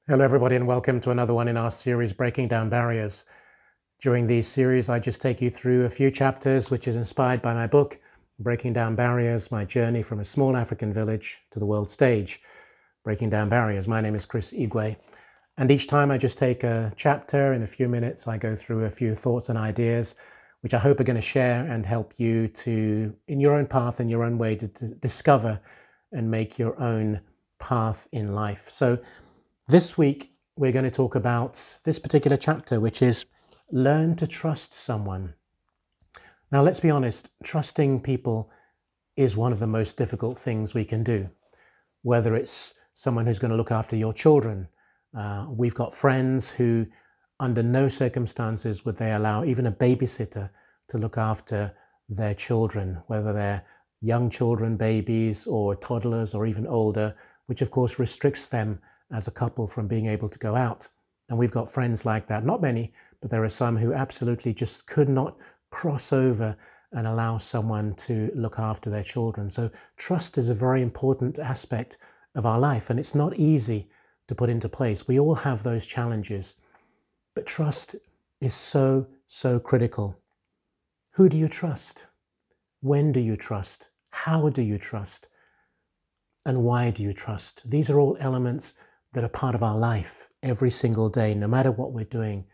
Hello, everybody, and welcome to another one in our series, Breaking Down Barriers. During these series, I just take you through a few chapters, which is inspired by my book, Breaking Down Barriers, My Journey from a Small African Village to the World Stage. Breaking Down Barriers. My name is Christian Dubois. And each time I just take a chapter. In a few minutes, I go through a few thoughts and ideas, which I hope are going to share and help you to, in your own path, in your own way, to discover and make your own path in life. So this week, we're going to talk about this particular chapter, which is learn to trust someone. Now, let's be honest, trusting people is one of the most difficult things we can do, whether it's someone who's going to look after your children. We've got friends who, under no circumstances would they allow even a babysitter to look after their children, whether they're young children, babies, or toddlers, or even older, which of course restricts them as a couple from being able to go out. And we've got friends like that, not many, but there are some who absolutely just could not cross over and allow someone to look after their children. So trust is a very important aspect of our life, and it's not easy to put into place. We all have those challenges, but trust is so critical. Who do you trust? When do you trust? How do you trust? And why do you trust? These are all elements that are part of our life every single day, no matter what we're doing.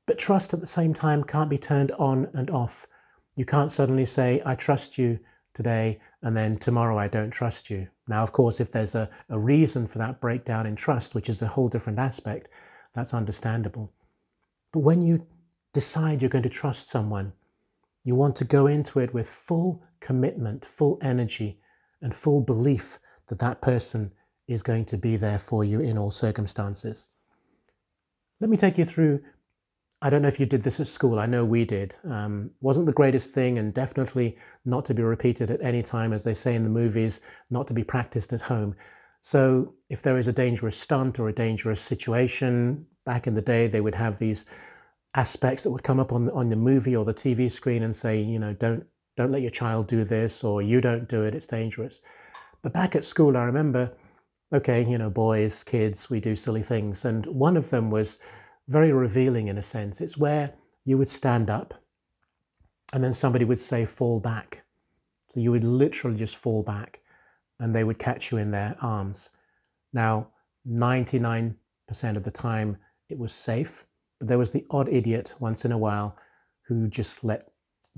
But trust at the same time can't be turned on and off. You can't suddenly say, I trust you today, and then tomorrow I don't trust you. Now, of course, if there's a reason for that breakdown in trust, which is a whole different aspect, that's understandable. But when you decide you're going to trust someone, you want to go into it with full commitment, full energy, and full belief that that person is going to be there for you in all circumstances. Let me take you through, I don't know if you did this at school, I know we did. Wasn't the greatest thing, and definitely not to be repeated at any time, as they say in the movies, not to be practiced at home. So if there is a dangerous stunt or a dangerous situation, back in the day they would have these aspects that would come up on the movie or the TV screen and say, you know, don't let your child do this, or you don't do it, it's dangerous. But back at school, I remember, okay, you know, boys, kids, we do silly things. And one of them was very revealing in a sense. It's where you would stand up and then somebody would say, fall back. So you would literally just fall back and they would catch you in their arms. Now, 99% of the time it was safe, but there was the odd idiot once in a while who just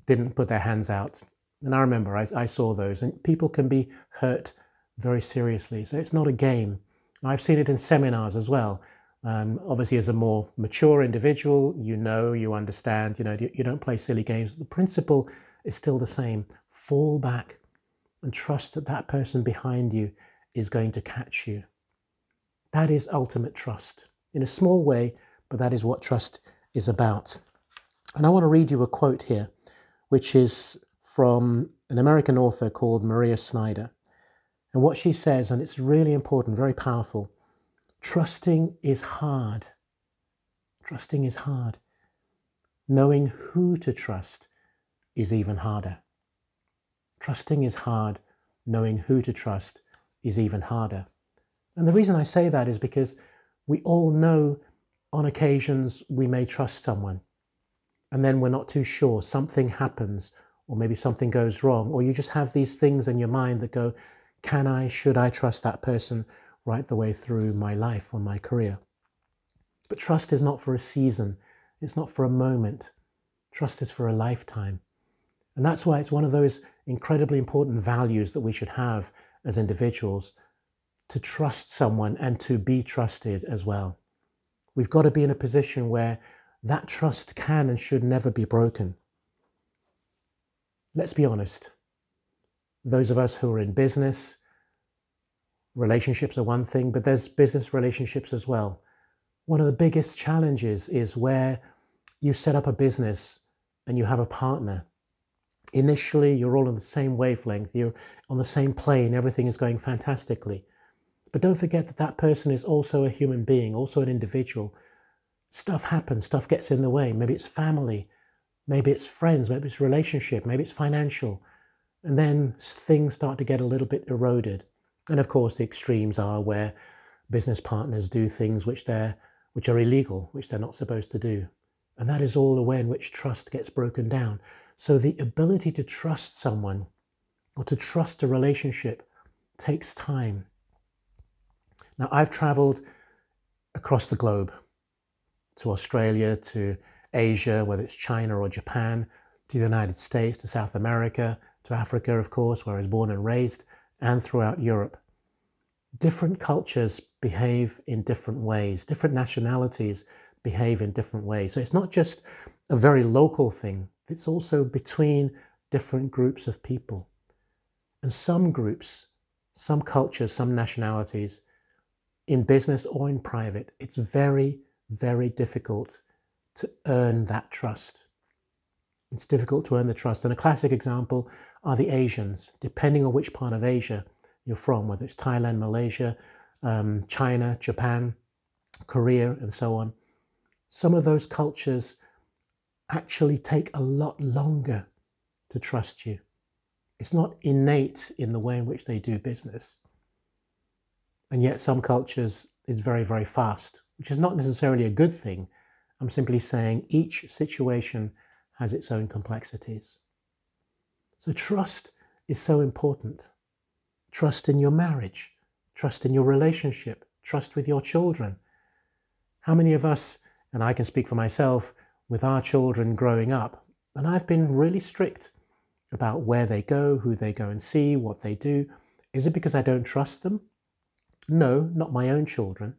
didn't put their hands out. And I remember I saw those, and people can be hurt very seriously. So it's not a game. I've seen it in seminars as well. Obviously, as a more mature individual, you understand, you don't play silly games. The principle is still the same. Fall back and trust that that person behind you is going to catch you. That is ultimate trust. In a small way, but that is what trust is about. And I want to read you a quote here, which is from an American author called Maria Snyder. And what she says, and it's really important, very powerful, trusting is hard. Trusting is hard. Knowing who to trust is even harder. Trusting is hard. Knowing who to trust is even harder. And the reason I say that is because we all know on occasions we may trust someone, and then we're not too sure. Something happens, or maybe something goes wrong, or you just have these things in your mind that go, should I trust that person right the way through my life or my career? But trust is not for a season. It's not for a moment. Trust is for a lifetime. And that's why it's one of those incredibly important values that we should have as individuals, to trust someone and to be trusted as well. We've got to be in a position where that trust can and should never be broken. Let's be honest. Those of us who are in business, relationships are one thing, but there's business relationships as well. One of the biggest challenges is where you set up a business and you have a partner. Initially, you're all on the same wavelength, you're on the same plane, everything is going fantastically. But don't forget that that person is also a human being, also an individual. Stuff happens, stuff gets in the way. Maybe it's family, maybe it's friends, maybe it's relationship, maybe it's financial. And then things start to get a little bit eroded. And of course, the extremes are where business partners do things which are illegal, which they're not supposed to do. And that is all the way in which trust gets broken down. So the ability to trust someone or to trust a relationship takes time. Now, I've traveled across the globe, to Australia, to Asia, whether it's China or Japan, to the United States, to South America, to Africa, of course, where I was born and raised, and throughout Europe. Different cultures behave in different ways. Different nationalities behave in different ways. So it's not just a very local thing. It's also between different groups of people. And some groups, some cultures, some nationalities, in business or in private, it's very, very difficult to earn that trust. It's difficult to earn the trust. And a classic example are the Asians, depending on which part of Asia you're from, whether it's Thailand, Malaysia, China, Japan, Korea, and so on. Some of those cultures actually take a lot longer to trust you. It's not innate in the way in which they do business. And yet some cultures is very, very fast, which is not necessarily a good thing. I'm simply saying each situation has its own complexities. So trust is so important. Trust in your marriage, trust in your relationship, trust with your children. How many of us, and I can speak for myself, with our children growing up, and I've been really strict about where they go, who they go and see, what they do. Is it because I don't trust them? No, not my own children,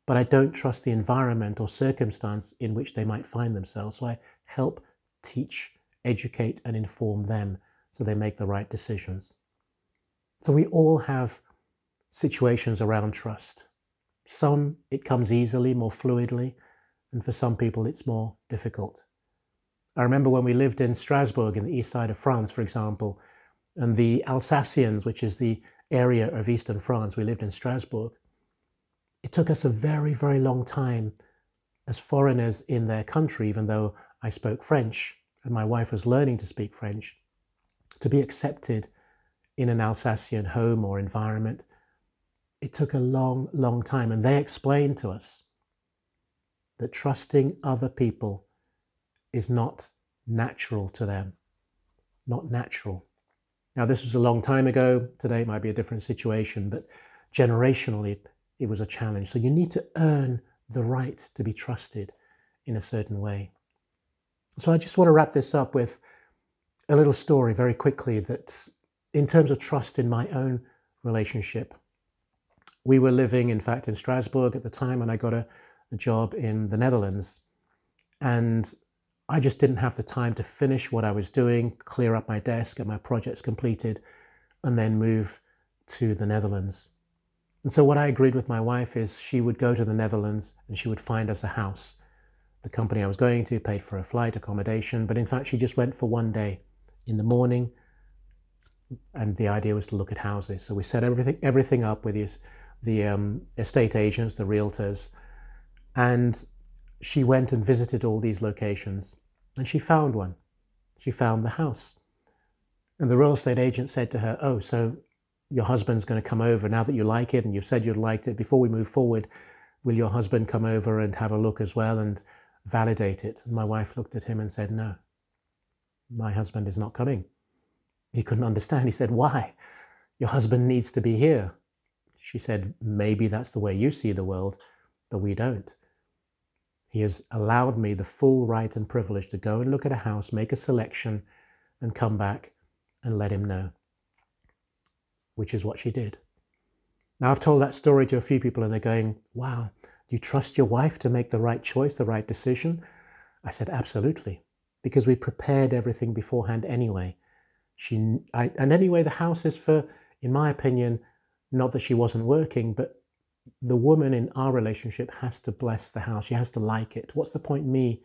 but I don't trust the environment or circumstance in which they might find themselves. So I help teach, educate, and inform them so they make the right decisions. So we all have situations around trust. Some, it comes easily, more fluidly, and for some people it's more difficult. I remember when we lived in Strasbourg in the east side of France, for example, and the Alsacians, which is the area of eastern France, we lived in Strasbourg. It took us a very, very long time as foreigners in their country, even though I spoke French and my wife was learning to speak French, to be accepted in an Alsatian home or environment. It took a long, long time. And they explained to us that trusting other people is not natural to them. Not natural. Now, this was a long time ago. Today it might be a different situation, but generationally it was a challenge. So you need to earn the right to be trusted in a certain way. So I just want to wrap this up with a little story very quickly that in terms of trust in my own relationship, we were living, in fact, in Strasbourg at the time, and I got a job in the Netherlands. And I just didn't have the time to finish what I was doing, clear up my desk, get my projects completed, and then move to the Netherlands. And so what I agreed with my wife is she would go to the Netherlands and she would find us a house. The company I was going to paid for a flight, accommodation, but in fact she just went for one day in the morning, and the idea was to look at houses. So we set everything up with the estate agents, the realtors, and she went and visited all these locations, and she found one. She found the house. And the real estate agent said to her, "Oh, so your husband's going to come over now that you like it and you've said you'd liked it. Before we move forward, will your husband come over and have a look as well and validate it?" And my wife looked at him and said, "No, my husband is not coming." He couldn't understand. He said, "Why? Your husband needs to be here." She said, "Maybe that's the way you see the world, but we don't. He has allowed me the full right and privilege to go and look at a house, make a selection, and come back and let him know," which is what she did. Now, I've told that story to a few people and they're going, "Wow, do you trust your wife to make the right choice, the right decision?" I said, "Absolutely," because we prepared everything beforehand anyway. And anyway, the house is for, in my opinion, not that she wasn't working, but the woman in our relationship has to bless the house. She has to like it. What's the point in me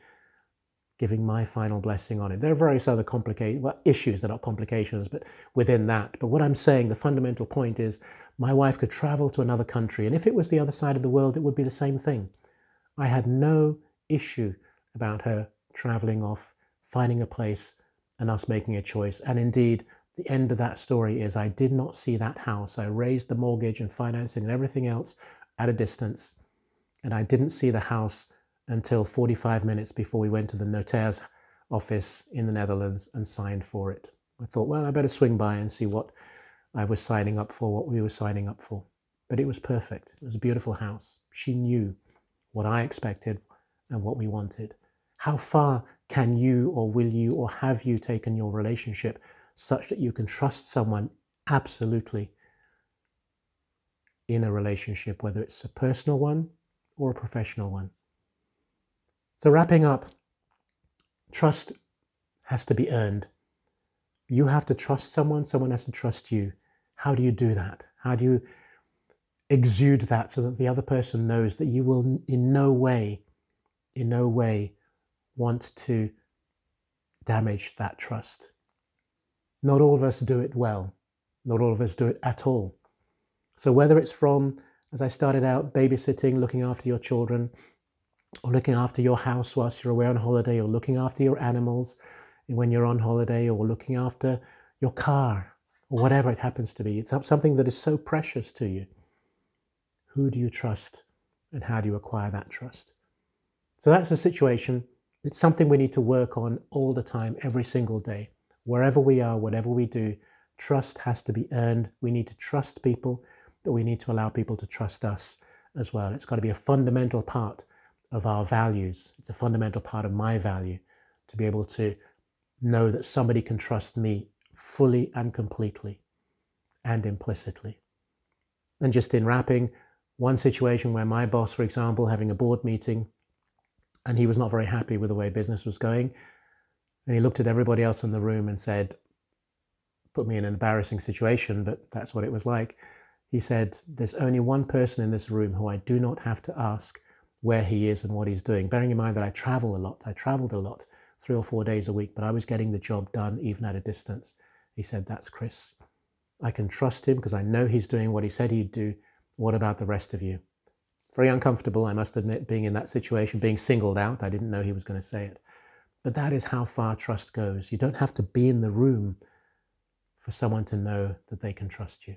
giving my final blessing on it? There are various other issues, they're not complications, but within that. But what I'm saying, the fundamental point is my wife could travel to another country, and if it was the other side of the world, it would be the same thing. I had no issue about her traveling off, finding a place, and us making a choice. And indeed, the end of that story is I did not see that house. I raised the mortgage and financing and everything else at a distance, and I didn't see the house until 45 minutes before we went to the notaire's office in the Netherlands and signed for it. I thought, well, I better swing by and see what I was signing up for, what we were signing up for. But it was perfect. It was a beautiful house. She knew what I expected and what we wanted. How far can you, or will you, or have you taken your relationship such that you can trust someone absolutely in a relationship, whether it's a personal one or a professional one? So wrapping up, trust has to be earned. You have to trust someone, someone has to trust you. How do you do that? How do you exude that so that the other person knows that you will in no way want to damage that trust? Not all of us do it well. Not all of us do it at all. So whether it's from, as I started out, babysitting, looking after your children, or looking after your house whilst you're away on holiday, or looking after your animals when you're on holiday, or looking after your car, or whatever it happens to be, it's something that is so precious to you. Who do you trust, and how do you acquire that trust? So that's the situation. It's something we need to work on all the time, every single day. Wherever we are, whatever we do, trust has to be earned. We need to trust people, but we need to allow people to trust us as well. It's got to be a fundamental part of our values. It's a fundamental part of my value to be able to know that somebody can trust me fully and completely and implicitly. And just in wrapping, one situation where my boss, for example, having a board meeting, and he was not very happy with the way business was going, and he looked at everybody else in the room and said, put me in an embarrassing situation, but that's what it was like. He said, there's only one person in this room who I do not have to ask where he is and what he's doing. Bearing in mind that I travel a lot. I traveled a lot, 3 or 4 days a week, but I was getting the job done even at a distance. He said, that's Chris. I can trust him because I know he's doing what he said he'd do. What about the rest of you? Very uncomfortable, I must admit, being in that situation, being singled out. I didn't know he was going to say it. But that is how far trust goes. You don't have to be in the room for someone to know that they can trust you.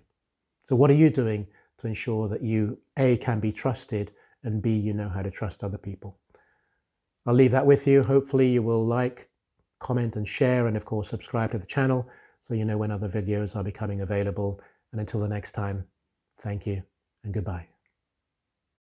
So what are you doing to ensure that you, A, can be trusted, and B, you know how to trust other people? I'll leave that with you. Hopefully you will like, comment and share, and of course subscribe to the channel so you know when other videos are becoming available. And until the next time, thank you and goodbye.